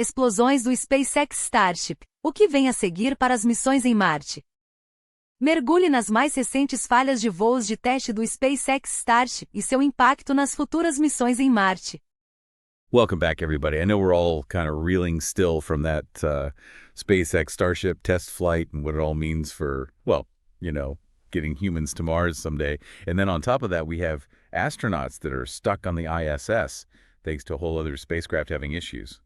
Explosões do SpaceX Starship. O que vem a seguir para as missões em Marte? Mergulhe nas mais recentes falhas de voos de teste do SpaceX Starship e seu impacto nas futuras missões em Marte. Welcome back, everybody. I know we're all kind of reeling still from that SpaceX Starship test flight and what it all means for, well, getting humans to Mars someday. And then on top of that, we have astronauts that are stuck on the ISS thanks to a whole other spacecraft having issues.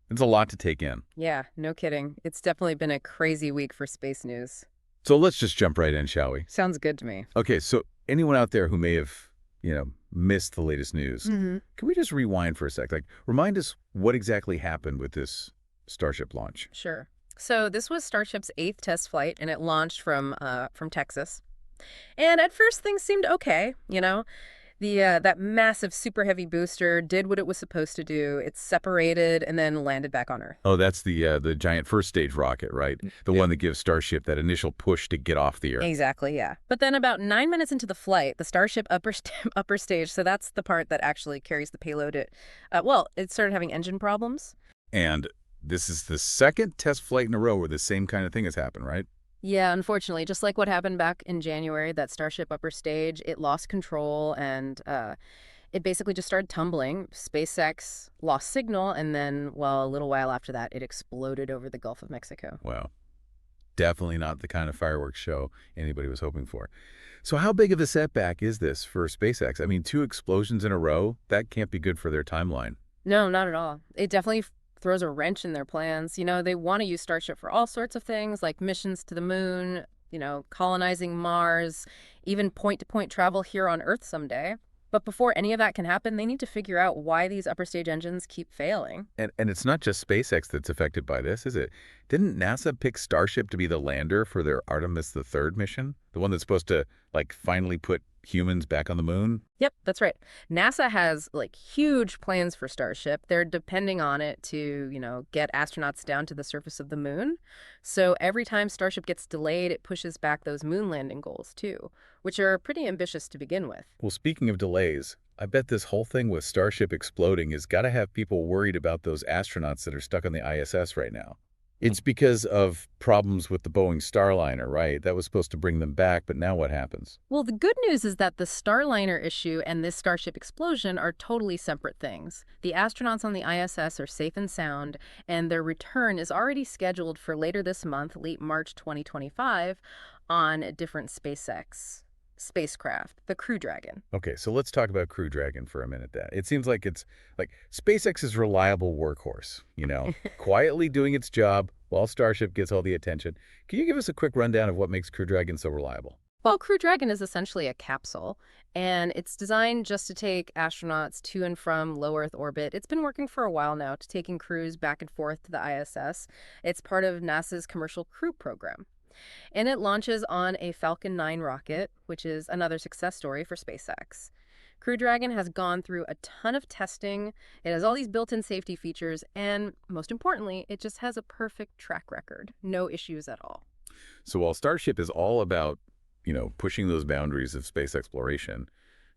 It's a lot to take in. Yeah, no kidding. It's definitely been a crazy week for space news. So let's just jump right in, shall we? Sounds good to me. Okay, so anyone out there who may have, missed the latest news, can we just rewind for a sec? Remind us what exactly happened with this Starship launch. Sure. So this was Starship's 8th test flight, and it launched from Texas. And at first, things seemed okay, that massive super heavy booster did what it was supposed to do. It separated and then landed back on Earth. Oh, that's the giant first stage rocket, right? The one that gives Starship that initial push to get off the Earth. Exactly, yeah. But then about 9 minutes into the flight, the Starship upper stage, so that's the part that actually carries the payload, it started having engine problems. And this is the second test flight in a row where the same kind of thing has happened, right? Yeah, unfortunately, just like what happened back in January, that Starship upper stage, it lost control and it basically just started tumbling. SpaceX lost signal, and then, a little while after that, it exploded over the Gulf of Mexico. Wow. Definitely not the kind of fireworks show anybody was hoping for. So how big of a setback is this for SpaceX? I mean, 2 explosions in a row, that can't be good for their timeline. No, not at all. It definitely throws a wrench in their plans. They want to use Starship for all sorts of things, like missions to the moon, colonizing Mars, even point-to-point travel here on Earth someday. But before any of that can happen, they need to figure out why these upper stage engines keep failing. And it's not just SpaceX that's affected by this, is it? Didn't NASA pick Starship to be the lander for their Artemis III mission? The one that's supposed to, finally put humans back on the moon? Yep, that's right. NASA has, huge plans for Starship. They're depending on it to, get astronauts down to the surface of the moon. So every time Starship gets delayed, it pushes back those moon landing goals, too, which are pretty ambitious to begin with. Well, speaking of delays, I bet this whole thing with Starship exploding has got to have people worried about those astronauts that are stuck on the ISS right now. It's because of problems with the Boeing Starliner, right? That was supposed to bring them back, but now what happens? Well, the good news is that the Starliner issue and this Starship explosion are totally separate things. The astronauts on the ISS are safe and sound, and their return is already scheduled for later this month, late March 2025, on a different SpaceX spacecraft, the Crew Dragon. Okay, so let's talk about Crew Dragon for a minute. It seems like it's SpaceX's reliable workhorse, quietly doing its job while Starship gets all the attention. Can you give us a quick rundown of what makes Crew Dragon so reliable? Well, Crew Dragon is essentially a capsule, and it's designed just to take astronauts to and from low Earth orbit. It's been working for a while now to taking crews back and forth to the ISS. It's part of NASA's Commercial Crew Program. And it launches on a Falcon 9 rocket, which is another success story for SpaceX. Crew Dragon has gone through a ton of testing. It has all these built-in safety features, and most importantly, it just has a perfect track record. No issues at all. So while Starship is all about, pushing those boundaries of space exploration,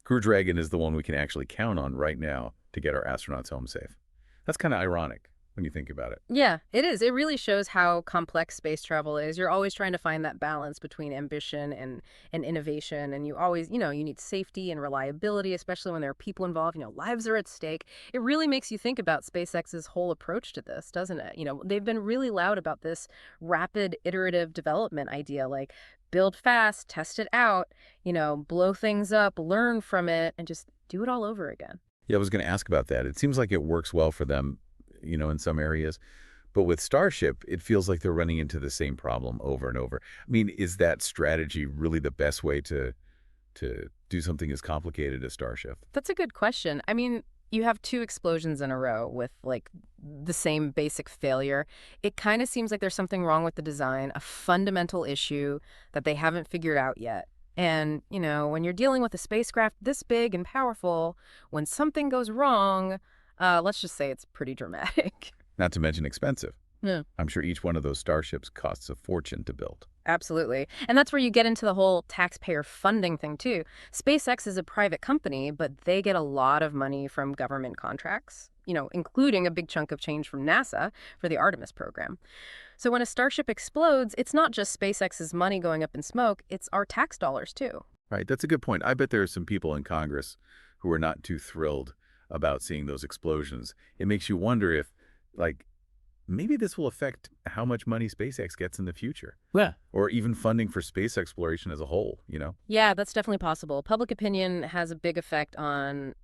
Crew Dragon is the one we can actually count on right now to get our astronauts home safe. That's kind of ironic when you think about it. Yeah, it is. It really shows how complex space travel is. You're always trying to find that balance between ambition and innovation. And you always, you need safety and reliability, especially when there are people involved. Lives are at stake. It really makes you think about SpaceX's whole approach to this, doesn't it? They've been really loud about this rapid iterative development idea, like build fast, test it out, blow things up, learn from it, and just do it all over again. Yeah, I was going to ask about that. It seems like it works well for them, in some areas. But with Starship, it feels like they're running into the same problem over and over. I mean, is that strategy really the best way to do something as complicated as Starship? That's a good question. I mean, you have 2 explosions in a row with, the same basic failure. It kind of seems like there's something wrong with the design, a fundamental issue that they haven't figured out yet. And, when you're dealing with a spacecraft this big and powerful, when something goes wrong, let's just say it's pretty dramatic. Not to mention expensive. Yeah. I'm sure each one of those Starships costs a fortune to build. Absolutely. And that's where you get into the whole taxpayer funding thing, too. SpaceX is a private company, but they get a lot of money from government contracts. including a big chunk of change from NASA for the Artemis program. So when a Starship explodes, it's not just SpaceX's money going up in smoke, it's our tax dollars too. Right, that's a good point. I bet there are some people in Congress who are not too thrilled about seeing those explosions. It makes you wonder if, like, maybe this will affect how much money SpaceX gets in the future. Yeah. Or even funding for space exploration as a whole. Yeah, that's definitely possible. Public opinion has a big effect on,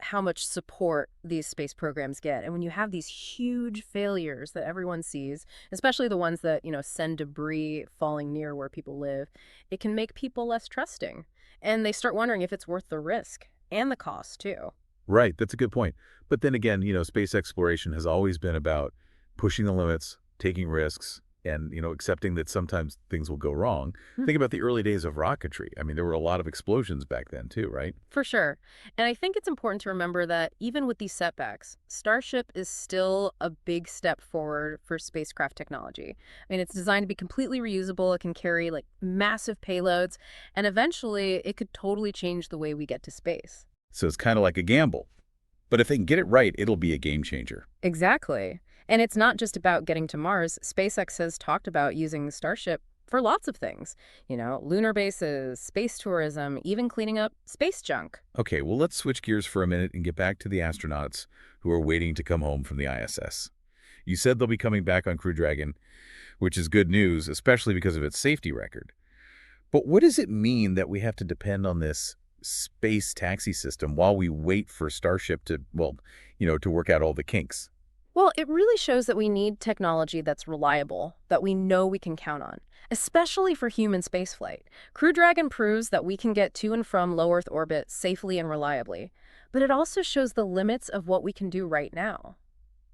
how much support these space programs get. And when you have these huge failures that everyone sees, especially the ones that, send debris falling near where people live, it can make people less trusting. And they start wondering if it's worth the risk and the cost, too. Right, that's a good point. But then again, space exploration has always been about pushing the limits, taking risks, and, accepting that sometimes things will go wrong. Think about the early days of rocketry. I mean, there were a lot of explosions back then too, right? For sure. And I think it's important to remember that even with these setbacks, Starship is still a big step forward for spacecraft technology. I mean, it's designed to be completely reusable. It can carry like massive payloads, and eventually it could totally change the way we get to space. So it's kind of like a gamble. But if they can get it right, it'll be a game changer. Exactly. And it's not just about getting to Mars. SpaceX has talked about using Starship for lots of things. Lunar bases, space tourism, even cleaning up space junk. Okay, well, let's switch gears for a minute and get back to the astronauts who are waiting to come home from the ISS. You said they'll be coming back on Crew Dragon, which is good news, especially because of its safety record. But what does it mean that we have to depend on this space taxi system while we wait for Starship to, to work out all the kinks? Well, it really shows that we need technology that's reliable, that we know we can count on, especially for human spaceflight. Crew Dragon proves that we can get to and from low Earth orbit safely and reliably, but it also shows the limits of what we can do right now.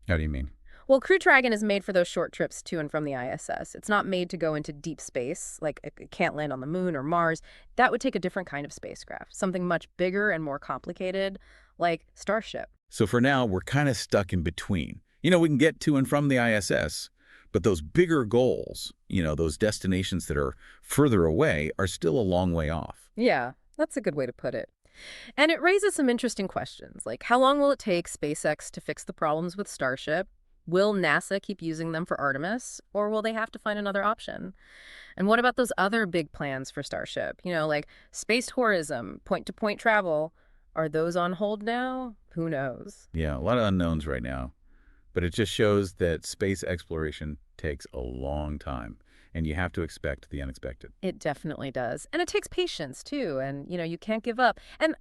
How do you mean? Well, Crew Dragon is made for those short trips to and from the ISS. It's not made to go into deep space, like it can't land on the moon or Mars. That would take a different kind of spacecraft, something much bigger and more complicated, like Starship. So for now, we're kind of stuck in between. We can get to and from the ISS, but those bigger goals, those destinations that are further away are still a long way off. Yeah, that's a good way to put it. And it raises some interesting questions, like how long will it take SpaceX to fix the problems with Starship? Will NASA keep using them for Artemis, or will they have to find another option? And what about those other big plans for Starship? Like space tourism, point-to-point travel. Are those on hold now? Who knows? Yeah, a lot of unknowns right now. But it just shows that space exploration takes a long time, and you have to expect the unexpected. It definitely does. And it takes patience, too. And, you can't give up. And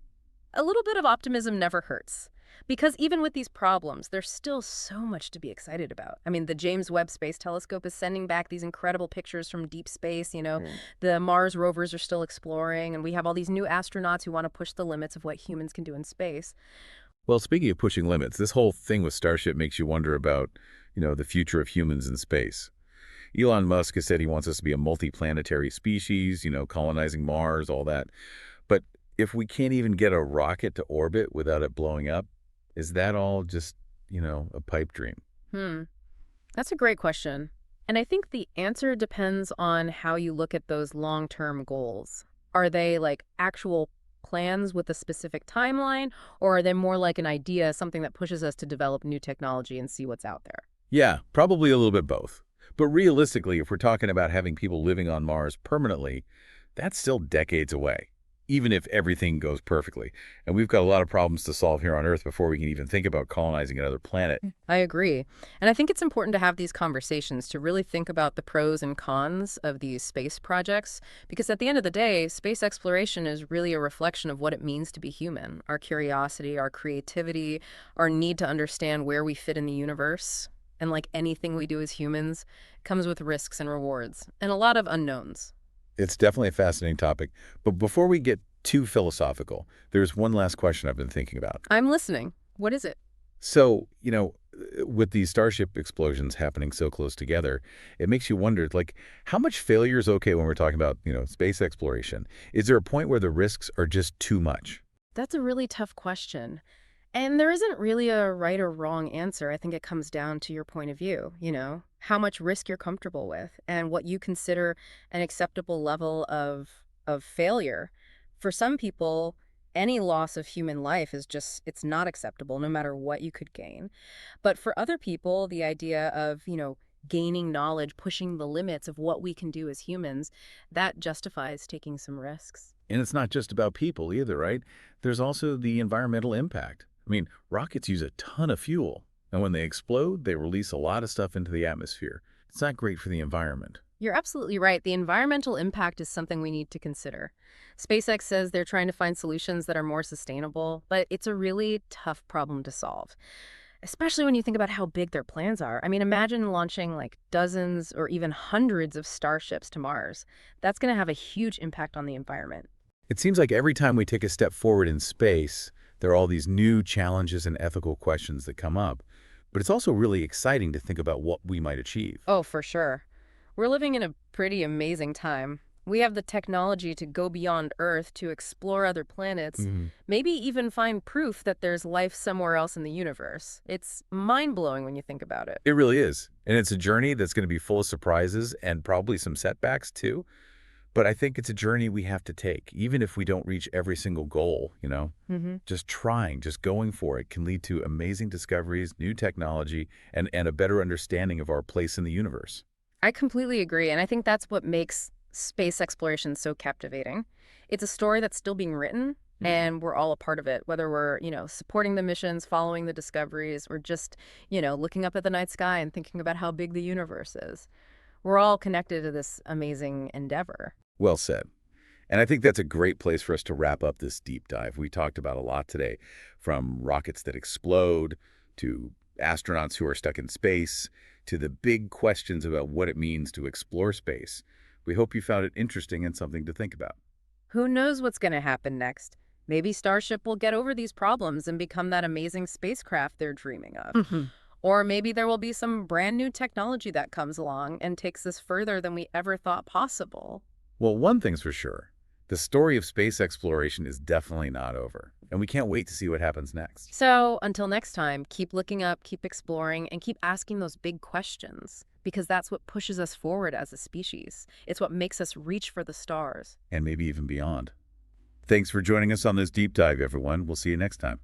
a little bit of optimism never hurts. Because even with these problems, there's still so much to be excited about. I mean, the James Webb Space Telescope is sending back these incredible pictures from deep space. The Mars rovers are still exploring, and we have all these new astronauts who want to push the limits of what humans can do in space. Well, speaking of pushing limits, this whole thing with Starship makes you wonder about, the future of humans in space. Elon Musk has said he wants us to be a multi-planetary species, colonizing Mars, all that. But if we can't even get a rocket to orbit without it blowing up, is that all just, a pipe dream? That's a great question. And I think the answer depends on how you look at those long-term goals. Are they like actual plans with a specific timeline, or are they more like an idea, something that pushes us to develop new technology and see what's out there? Yeah, probably a little bit both. But realistically, if we're talking about having people living on Mars permanently, that's still decades away, even if everything goes perfectly. And we've got a lot of problems to solve here on Earth before we can even think about colonizing another planet. I agree. And I think it's important to have these conversations to really think about the pros and cons of these space projects, because at the end of the day, space exploration is really a reflection of what it means to be human, our curiosity, our creativity, our need to understand where we fit in the universe. And like anything we do as humans, it comes with risks and rewards, and a lot of unknowns. It's definitely a fascinating topic. But before we get too philosophical, there's one last question I've been thinking about. I'm listening. What is it? So, with these Starship explosions happening so close together, it makes you wonder, like, how much failure is okay when we're talking about, space exploration? Is there a point where the risks are just too much? That's a really tough question. And there isn't really a right or wrong answer. I think it comes down to your point of view, how much risk you're comfortable with and what you consider an acceptable level of failure. For some people, Any loss of human life is just, it's not acceptable, no matter what you could gain. But for other people, the idea of, gaining knowledge, pushing the limits of what we can do as humans, that justifies taking some risks. And it's not just about people either, right? There's also the environmental impact. I mean, rockets use a ton of fuel, and when they explode, they release a lot of stuff into the atmosphere. It's not great for the environment. You're absolutely right. The environmental impact is something we need to consider. SpaceX says they're trying to find solutions that are more sustainable, but it's a really tough problem to solve, especially when you think about how big their plans are. I mean, imagine launching like dozens or even hundreds of starships to Mars. That's going to have a huge impact on the environment. It seems like every time we take a step forward in space, there are all these new challenges and ethical questions that come up. But it's also really exciting to think about what we might achieve. Oh, for sure. We're living in a pretty amazing time. We have the technology to go beyond Earth, to explore other planets, maybe even find proof that there's life somewhere else in the universe. It's mind-blowing when you think about it. It really is. And it's a journey that's going to be full of surprises and probably some setbacks too. But I think it's a journey we have to take, even if we don't reach every single goal, Just trying, just going for it can lead to amazing discoveries, new technology, and a better understanding of our place in the universe. I completely agree, and I think that's what makes space exploration so captivating. It's a story that's still being written, and we're all a part of it, whether we're, supporting the missions, following the discoveries, or just, looking up at the night sky and thinking about how big the universe is. We're all connected to this amazing endeavor. Well said. And I think that's a great place for us to wrap up this deep dive. We talked about a lot today, from rockets that explode, to astronauts who are stuck in space, to the big questions about what it means to explore space. We hope you found it interesting and something to think about. Who knows what's going to happen next? Maybe Starship will get over these problems and become that amazing spacecraft they're dreaming of. Or maybe there will be some brand new technology that comes along and takes us further than we ever thought possible. Well, one thing's for sure. The story of space exploration is definitely not over, and we can't wait to see what happens next. So until next time, keep looking up, keep exploring, and keep asking those big questions, because that's what pushes us forward as a species. It's what makes us reach for the stars. And maybe even beyond. Thanks for joining us on this deep dive, everyone. We'll see you next time.